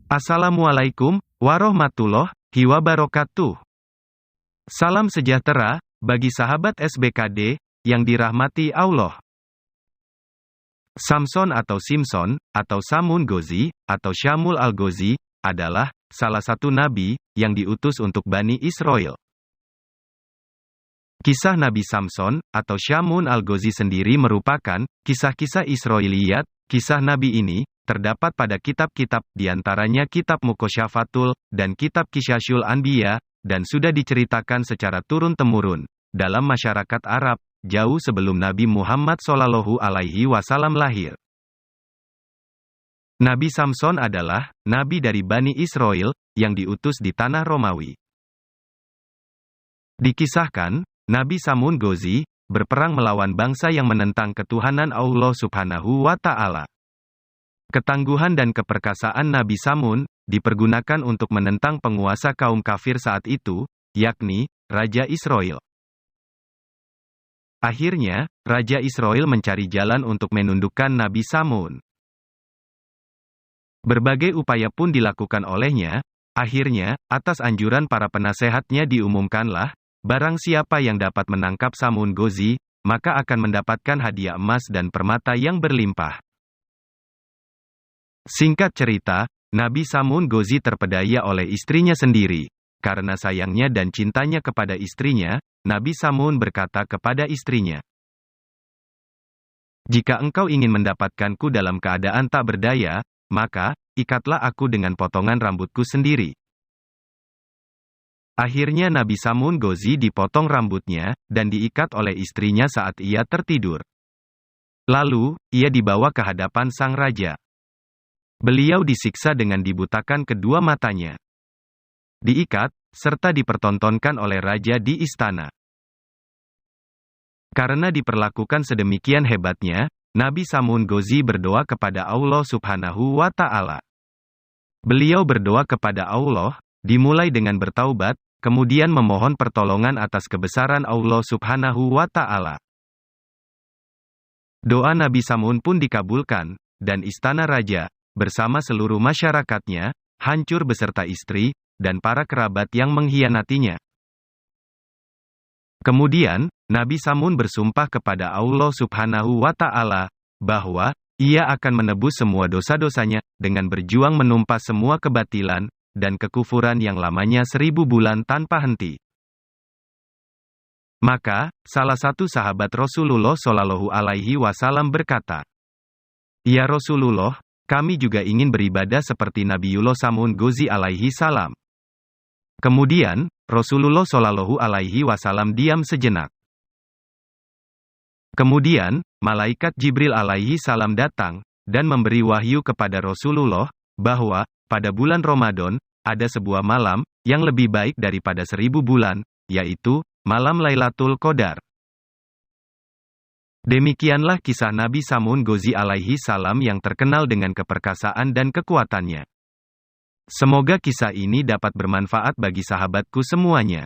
Assalamualaikum warahmatullahi wabarakatuh. Salam sejahtera bagi sahabat SBKD yang dirahmati Allah. Samson atau Simson, atau Samun Ghazi, atau Syamul al-Ghazi, adalah salah satu nabi yang diutus untuk Bani Israel. Kisah Nabi Samson, atau Syamun al-Ghazi sendiri merupakan kisah-kisah Israiliyat. Kisah nabi ini terdapat pada kitab-kitab, diantaranya Kitab Mukosyafatul, dan Kitab Qisasul Anbiya, dan sudah diceritakan secara turun-temurun dalam masyarakat Arab, jauh sebelum Nabi Muhammad SAW lahir. Nabi Samson adalah nabi dari Bani Israel, yang diutus di tanah Romawi. Dikisahkan, Nabi Samun Ghazi berperang melawan bangsa yang menentang ketuhanan Allah Subhanahu wa Ta'ala. Ketangguhan dan keperkasaan Nabi Samun dipergunakan untuk menentang penguasa kaum kafir saat itu, yakni Raja Israel. Akhirnya, Raja Israel mencari jalan untuk menundukkan Nabi Samun. Berbagai upaya pun dilakukan olehnya. Akhirnya, atas anjuran para penasehatnya diumumkanlah, barang siapa yang dapat menangkap Samun Ghazi, maka akan mendapatkan hadiah emas dan permata yang berlimpah. Singkat cerita, Nabi Samun Ghazi terpedaya oleh istrinya sendiri. Karena sayangnya dan cintanya kepada istrinya, Nabi Samun berkata kepada istrinya, "Jika engkau ingin mendapatkanku dalam keadaan tak berdaya, maka, ikatlah aku dengan potongan rambutku sendiri." Akhirnya Nabi Samun Ghazi dipotong rambutnya, dan diikat oleh istrinya saat ia tertidur. Lalu, ia dibawa ke hadapan sang raja. Beliau disiksa dengan dibutakan kedua matanya. Diikat, serta dipertontonkan oleh raja di istana. Karena diperlakukan sedemikian hebatnya, Nabi Samun Ghazi berdoa kepada Allah Subhanahu wa Ta'ala. Beliau berdoa kepada Allah, dimulai dengan bertaubat, kemudian memohon pertolongan atas kebesaran Allah Subhanahu wa Ta'ala. Doa Nabi Samun pun dikabulkan, dan istana raja, bersama seluruh masyarakatnya, hancur beserta istri, dan para kerabat yang mengkhianatinya. Kemudian, Nabi Samun bersumpah kepada Allah Subhanahu wa Ta'ala, bahwa ia akan menebus semua dosa-dosanya, dengan berjuang menumpas semua kebatilan, dan kekufuran yang lamanya 1000 bulan tanpa henti. Maka, salah satu sahabat Rasulullah SAW berkata, "Ya Rasulullah, kami juga ingin beribadah seperti Nabiullah Samun Ghazi alaihi salam." Kemudian, Rasulullah SAW diam sejenak. Kemudian, malaikat Jibril alaihi salam datang, dan memberi wahyu kepada Rasulullah, bahwa, pada bulan Ramadan, ada sebuah malam, yang lebih baik daripada 1000 bulan, yaitu, malam Lailatul Qadar. Demikianlah kisah Nabi Samun Ghazi alaihi salam yang terkenal dengan keperkasaan dan kekuatannya. Semoga kisah ini dapat bermanfaat bagi sahabatku semuanya.